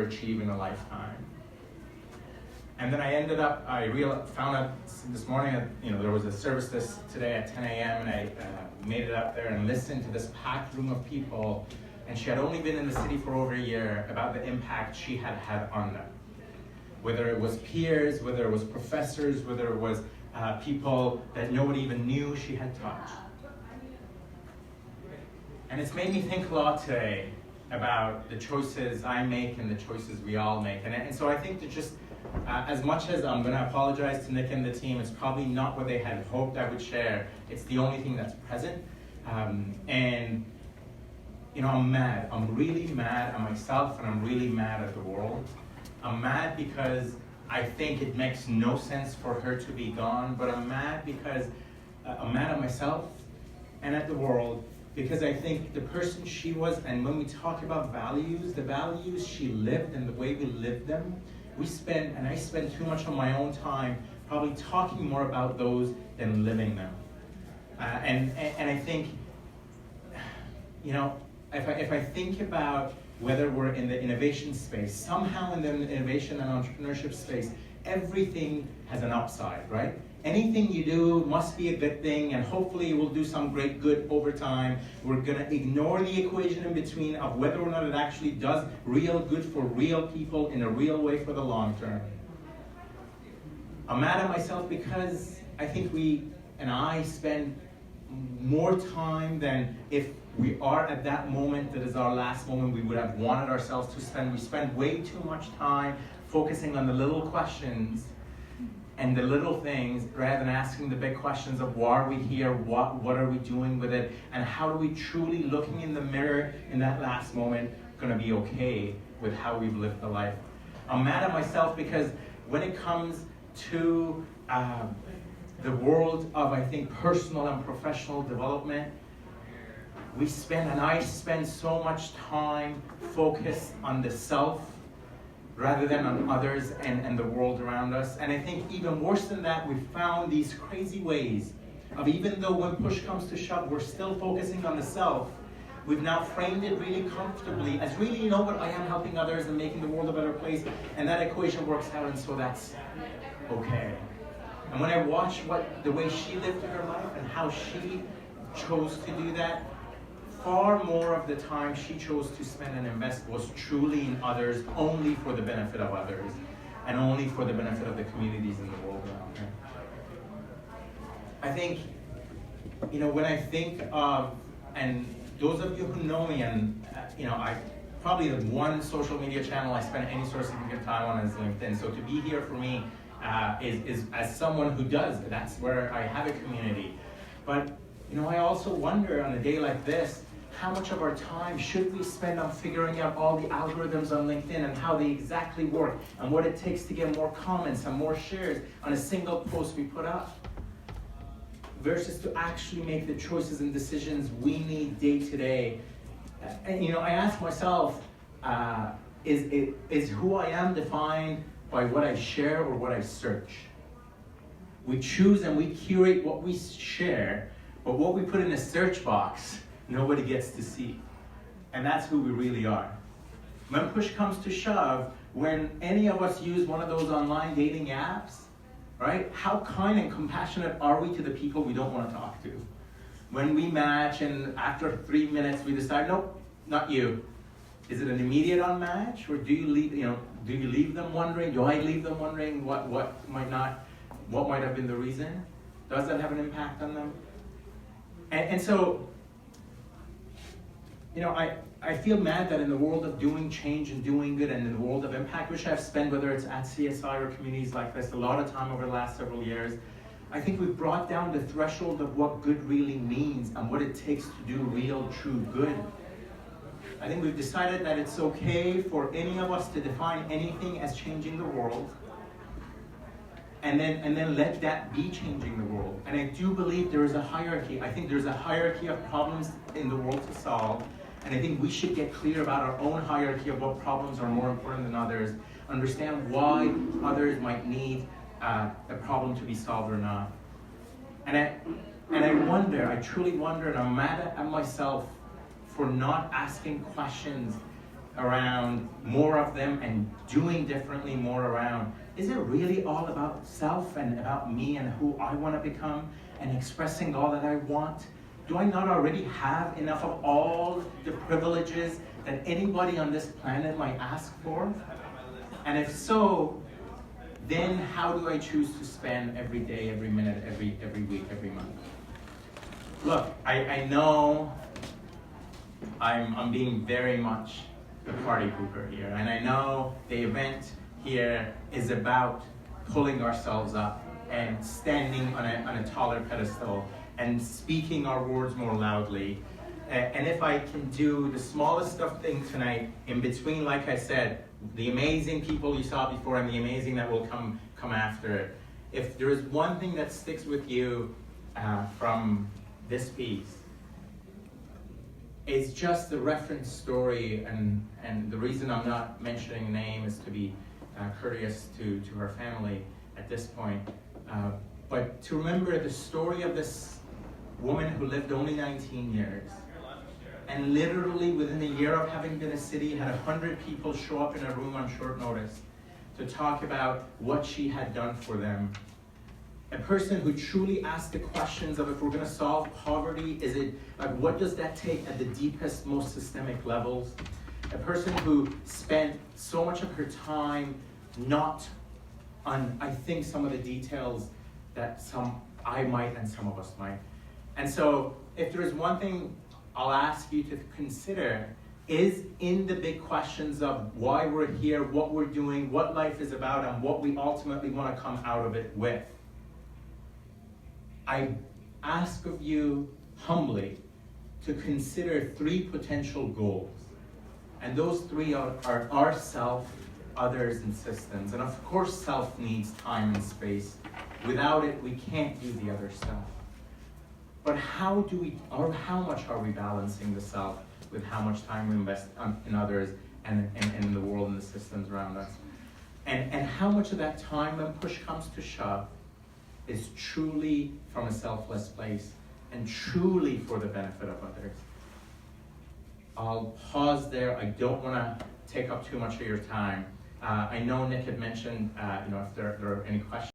achieve in a lifetime. And then I found out this morning, there was a service today at 10 a.m. and I made it up there and listened to this packed room of people, and she had only been in the city for over a year, about the impact she had had on them. Whether it was peers, whether it was professors, whether it was people that nobody even knew she had touched. And it's made me think a lot today about the choices I make and the choices we all make. And so I think that just, as much as I'm gonna apologize to Nick and the team, it's probably not what they had hoped I would share. It's the only thing that's present. And I'm mad. I'm really mad at myself, and I'm really mad at the world. I'm mad because I think it makes no sense for her to be gone, but I'm mad because I'm mad at myself and at the world, because I think the person she was, and when we talk about values, the values she lived and the way we lived them, I spend too much of my own time probably talking more about those than living them. And I think, if I think about whether we're in the innovation space, somehow in the innovation and entrepreneurship space, everything has an upside, right? Anything you do must be a good thing, and hopefully it will do some great good over time. We're gonna ignore the equation in between of whether or not it actually does real good for real people in a real way for the long term. I'm mad at myself because I think I spend more time than if we are at that moment that is our last moment we would have wanted ourselves to spend. We spend way too much time focusing on the little questions and the little things rather than asking the big questions of why are we here, what are we doing with it, and how are we truly looking in the mirror in that last moment gonna be okay with how we've lived the life. I'm mad at myself because when it comes to the world of, I think, personal and professional development, I spend so much time focused on the self rather than on others and the world around us. And I think even worse than that, we've found these crazy ways of, even though when push comes to shove, we're still focusing on the self, we've now framed it really comfortably as really, I am helping others and making the world a better place, and that equation works out, and so that's okay. And when I watch the way she lived her life and how she chose to do that, far more of the time she chose to spend and invest was truly in others, only for the benefit of others, and only for the benefit of the communities in the world around her. I think, when I think of, and those of you who know me, and I probably the one social media channel I spend any sort of significant time on is LinkedIn. So to be here for me is as someone who does, that's where I have a community. But I also wonder on a day like this, how much of our time should we spend on figuring out all the algorithms on LinkedIn and how they exactly work and what it takes to get more comments and more shares on a single post we put up, versus to actually make the choices and decisions we need day to day. And I ask myself, is who I am defined by what I share or what I search? We choose and we curate what we share, but what we put in a search box, nobody gets to see. And that's who we really are. When push comes to shove, when any of us use one of those online dating apps, right? How kind and compassionate are we to the people we don't want to talk to? When we match and after 3 minutes we decide, nope, not you. Is it an immediate unmatch, or do you leave them wondering? Do I leave them wondering what might have been the reason? Does that have an impact on them? And so, I feel mad that in the world of doing change and doing good and in the world of impact, which I've spent, whether it's at CSI or communities like this, a lot of time over the last several years, I think we've brought down the threshold of what good really means and what it takes to do real, true good. I think we've decided that it's okay for any of us to define anything as changing the world, and then let that be changing the world. And I do believe there is a hierarchy. I think there's a hierarchy of problems in the world to solve, and I think we should get clear about our own hierarchy of what problems are more important than others, understand why others might need a problem to be solved or not. And I wonder, I truly wonder, and I'm mad at myself for not asking questions around more of them and doing differently more around, is it really all about self and about me and who I want to become and expressing all that I want? Do I not already have enough of all the privileges that anybody on this planet might ask for? And if so, then how do I choose to spend every day, every minute, every week, every month? Look, I know I'm being very much the party pooper here, and I know the event here is about pulling ourselves up and standing on a taller pedestal and speaking our words more loudly. And if I can do the smallest of things tonight, in between, like I said, the amazing people you saw before and the amazing that will come after it, if there is one thing that sticks with you from this piece, it's just the reference story, and the reason I'm not mentioning a name is to be courteous to her family at this point. But to remember the story of this woman who lived only 19 years, and literally within a year of having been a city, had 100 people show up in a room on short notice to talk about what she had done for them. A person who truly asked the questions of, if we're going to solve poverty, is it like, what does that take at the deepest, most systemic levels? A person who spent so much of her time not on, I think, some of the details that I might and some of us might. And so if there is one thing I'll ask you to consider, is in the big questions of why we're here, what we're doing, what life is about, and what we ultimately want to come out of it with. I ask of you humbly to consider 3 potential goals. And those 3 are our self, others, and systems. And of course, self needs time and space. Without it, we can't do the other stuff. But how much are we balancing the self with how much time we invest in others and in the world and the systems around us? And how much of that time, when push comes to shove, is truly from a selfless place and truly for the benefit of others? I'll pause there. I don't want to take up too much of your time. I know Nick had mentioned, if there are any questions.